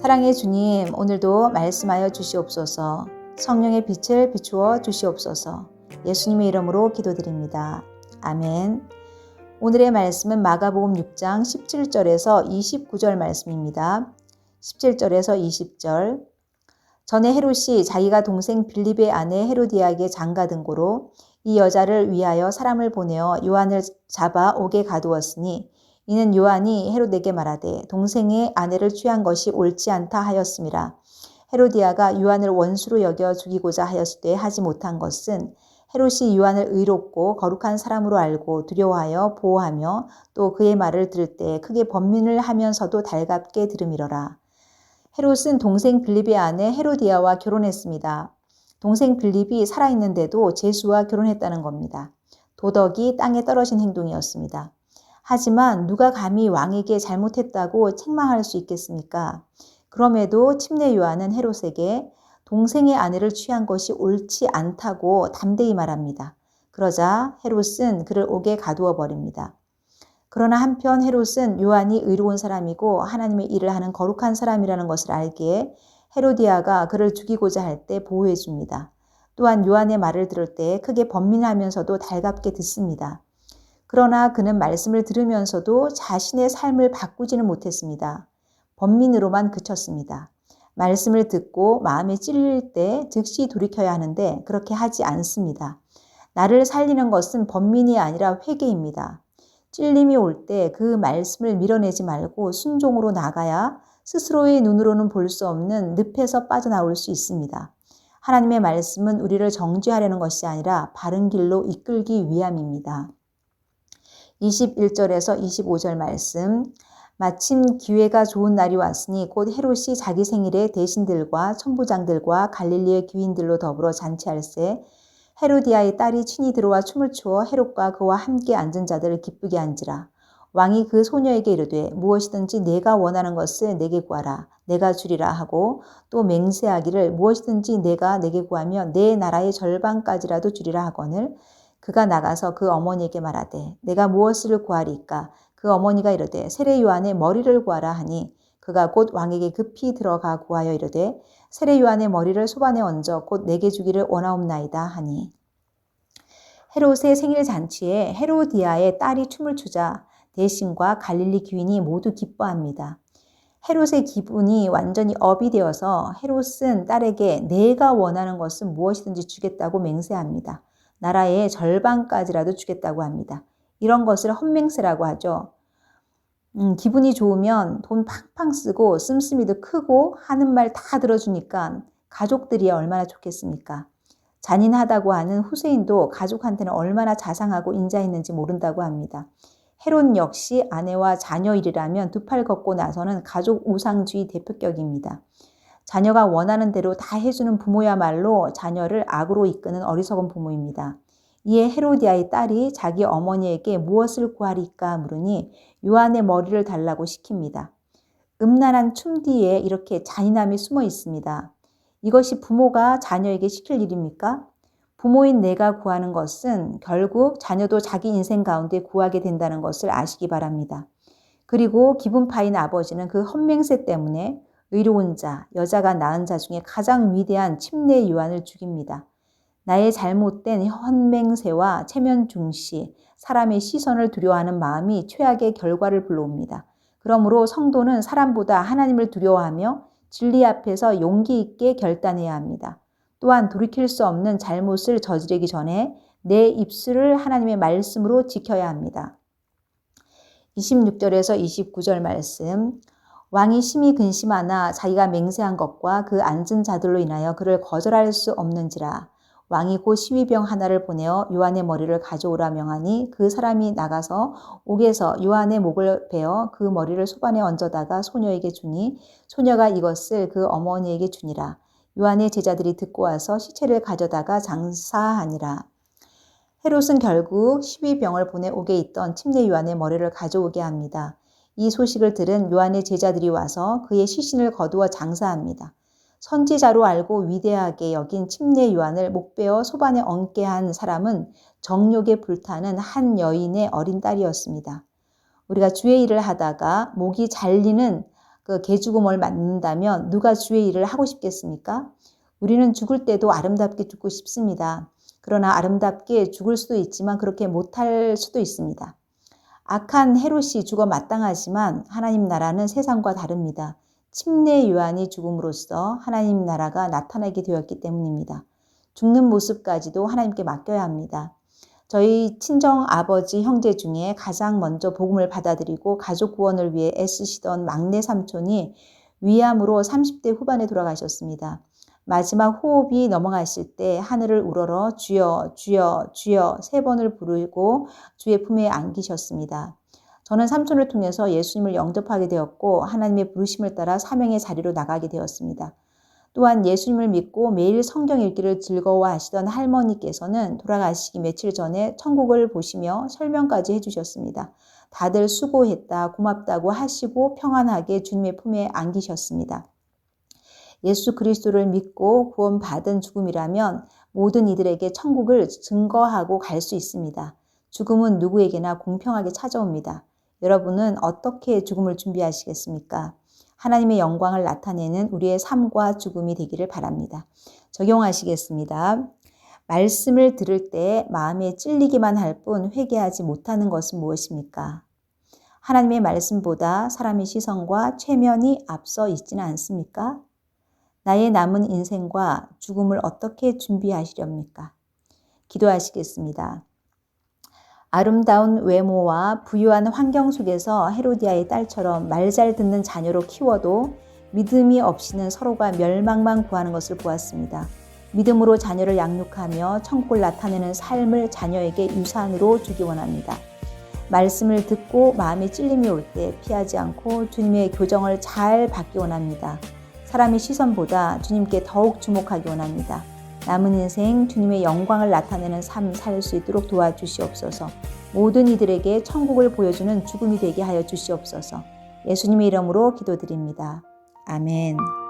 사랑의 주님, 오늘도 말씀하여 주시옵소서. 성령의 빛을 비추어 주시옵소서. 예수님의 이름으로 기도드립니다. 아멘. 오늘의 말씀은 마가복음 6장 17절에서 29절 말씀입니다. 17절에서 20절. 전에 헤롯이 자기가 동생 빌립의 아내 헤로디아에게 장가든 고로 이 여자를 위하여 사람을 보내어 요한을 잡아 옥에 가두었으니 이는 요한이 헤롯에게 말하되 동생의 아내를 취한 것이 옳지 않다 하였음이라. 헤로디아가 요한을 원수로 여겨 죽이고자 하였을 때 하지 못한 것은 헤롯이 요한을 의롭고 거룩한 사람으로 알고 두려워하여 보호하며 또 그의 말을 들을 때 크게 번민을 하면서도 달갑게 들음이러라. 헤롯은 동생 빌립의 아내 헤로디아와 결혼했습니다. 동생 빌립이 살아있는데도 제수와 결혼했다는 겁니다. 도덕이 땅에 떨어진 행동이었습니다. 하지만 누가 감히 왕에게 잘못했다고 책망할 수 있겠습니까? 그럼에도 침례 요한은 헤롯에게 동생의 아내를 취한 것이 옳지 않다고 담대히 말합니다. 그러자 헤롯은 그를 옥에 가두어 버립니다. 그러나 한편 헤롯은 요한이 의로운 사람이고 하나님의 일을 하는 거룩한 사람이라는 것을 알기에 헤로디아가 그를 죽이고자 할 때 보호해 줍니다. 또한 요한의 말을 들을 때 크게 번민하면서도 달갑게 듣습니다. 그러나 그는 말씀을 들으면서도 자신의 삶을 바꾸지는 못했습니다. 번민으로만 그쳤습니다. 말씀을 듣고 마음에 찔릴 때 즉시 돌이켜야 하는데 그렇게 하지 않습니다. 나를 살리는 것은 번민이 아니라 회개입니다. 찔림이 올 때 그 말씀을 밀어내지 말고 순종으로 나가야 스스로의 눈으로는 볼 수 없는 늪에서 빠져나올 수 있습니다. 하나님의 말씀은 우리를 정죄하려는 것이 아니라 바른 길로 이끌기 위함입니다. 21절에서 25절 말씀. 마침 기회가 좋은 날이 왔으니 곧 헤롯이 자기 생일에 대신들과 천부장들과 갈릴리의 귀인들로 더불어 잔치할세 헤로디아의 딸이 친히 들어와 춤을 추어 헤롯과 그와 함께 앉은 자들을 기쁘게 한지라. 왕이 그 소녀에게 이르되 무엇이든지 내가 원하는 것을 내게 구하라. 내가 주리라 하고 또 맹세하기를 무엇이든지 내가 내게 구하면 내 나라의 절반까지라도 주리라 하거늘 그가 나가서 그 어머니에게 말하되 내가 무엇을 구하리까? 그 어머니가 이르되 세례 요한의 머리를 구하라 하니 그가 곧 왕에게 급히 들어가 구하여 이르되 세례 요한의 머리를 소반에 얹어 곧 내게 주기를 원하옵나이다 하니. 헤롯의 생일 잔치에 헤로디아의 딸이 춤을 추자 대신과 갈릴리 귀인이 모두 기뻐합니다. 헤롯의 기분이 완전히 업이 되어서 헤롯은 딸에게 내가 원하는 것은 무엇이든지 주겠다고 맹세합니다. 나라의 절반까지라도 주겠다고 합니다. 이런 것을 헛맹세라고 하죠. 기분이 좋으면 돈 팡팡 쓰고 씀씀이도 크고 하는 말 다 들어주니까 가족들이야 얼마나 좋겠습니까? 잔인하다고 하는 후세인도 가족한테는 얼마나 자상하고 인자했는지 모른다고 합니다. 헤롯 역시 아내와 자녀 일이라면 두 팔 걷고 나서는 가족 우상주의 대표격입니다. 자녀가 원하는 대로 다 해주는 부모야말로 자녀를 악으로 이끄는 어리석은 부모입니다. 이에 헤로디아의 딸이 자기 어머니에게 무엇을 구하리까 물으니 요한의 머리를 달라고 시킵니다. 음란한 춤 뒤에 이렇게 잔인함이 숨어 있습니다. 이것이 부모가 자녀에게 시킬 일입니까? 부모인 내가 구하는 것은 결국 자녀도 자기 인생 가운데 구하게 된다는 것을 아시기 바랍니다. 그리고 기분 파인 아버지는 그 헛맹세 때문에 의로운 자, 여자가 낳은 자 중에 가장 위대한 침례 요한을 죽입니다. 나의 잘못된 헛맹세와 체면 중시, 사람의 시선을 두려워하는 마음이 최악의 결과를 불러옵니다. 그러므로 성도는 사람보다 하나님을 두려워하며 진리 앞에서 용기 있게 결단해야 합니다. 또한 돌이킬 수 없는 잘못을 저지르기 전에 내 입술을 하나님의 말씀으로 지켜야 합니다. 26절에서 29절 말씀. 왕이 심히 근심하나 자기가 맹세한 것과 그 앉은 자들로 인하여 그를 거절할 수 없는지라. 왕이 곧 시위병 하나를 보내어 요한의 머리를 가져오라 명하니 그 사람이 나가서 옥에서 요한의 목을 베어 그 머리를 소반에 얹어다가 소녀에게 주니 소녀가 이것을 그 어머니에게 주니라. 요한의 제자들이 듣고 와서 시체를 가져다가 장사하니라. 헤롯은 결국 시위병을 보내 옥에 있던 침례 요한의 머리를 가져오게 합니다. 이 소식을 들은 요한의 제자들이 와서 그의 시신을 거두어 장사합니다. 선지자로 알고 위대하게 여긴 침례 요한을 목베어 소반에 얹게 한 사람은 정욕에 불타는 한 여인의 어린 딸이었습니다. 우리가 주의 일을 하다가 목이 잘리는 그 개죽음을 맞는다면 누가 주의 일을 하고 싶겠습니까? 우리는 죽을 때도 아름답게 죽고 싶습니다. 그러나 아름답게 죽을 수도 있지만 그렇게 못할 수도 있습니다. 악한 헤롯이 죽어 마땅하지만 하나님 나라는 세상과 다릅니다. 침례 요한이 죽음으로써 하나님 나라가 나타나게 되었기 때문입니다. 죽는 모습까지도 하나님께 맡겨야 합니다. 저희 친정 아버지 형제 중에 가장 먼저 복음을 받아들이고 가족 구원을 위해 애쓰시던 막내 삼촌이 위암으로 30대 후반에 돌아가셨습니다. 마지막 호흡이 넘어가실 때 하늘을 우러러 주여 주여 주여 3번을 부르고 주의 품에 안기셨습니다. 저는 삼촌을 통해서 예수님을 영접하게 되었고 하나님의 부르심을 따라 사명의 자리로 나가게 되었습니다. 또한 예수님을 믿고 매일 성경 읽기를 즐거워하시던 할머니께서는 돌아가시기 며칠 전에 천국을 보시며 설명까지 해주셨습니다. 다들 수고했다, 고맙다고 하시고 평안하게 주님의 품에 안기셨습니다. 예수 그리스도를 믿고 구원받은 죽음이라면 모든 이들에게 천국을 증거하고 갈 수 있습니다. 죽음은 누구에게나 공평하게 찾아옵니다. 여러분은 어떻게 죽음을 준비하시겠습니까? 하나님의 영광을 나타내는 우리의 삶과 죽음이 되기를 바랍니다. 적용하시겠습니다. 말씀을 들을 때 마음에 찔리기만 할 뿐 회개하지 못하는 것은 무엇입니까? 하나님의 말씀보다 사람의 시선과 체면이 앞서 있지는 않습니까? 나의 남은 인생과 죽음을 어떻게 준비하시렵니까? 기도하시겠습니다. 아름다운 외모와 부유한 환경 속에서 헤로디아의 딸처럼 말 잘 듣는 자녀로 키워도 믿음이 없이는 서로가 멸망만 구하는 것을 보았습니다. 믿음으로 자녀를 양육하며 천국을 나타내는 삶을 자녀에게 유산으로 주기 원합니다. 말씀을 듣고 마음에 찔림이 올 때 피하지 않고 주님의 교정을 잘 받기 원합니다. 사람의 시선보다 주님께 더욱 주목하기 원합니다. 남은 인생 주님의 영광을 나타내는 삶 살 수 있도록 도와주시옵소서. 모든 이들에게 천국을 보여주는 죽음이 되게 하여 주시옵소서. 예수님의 이름으로 기도드립니다. 아멘.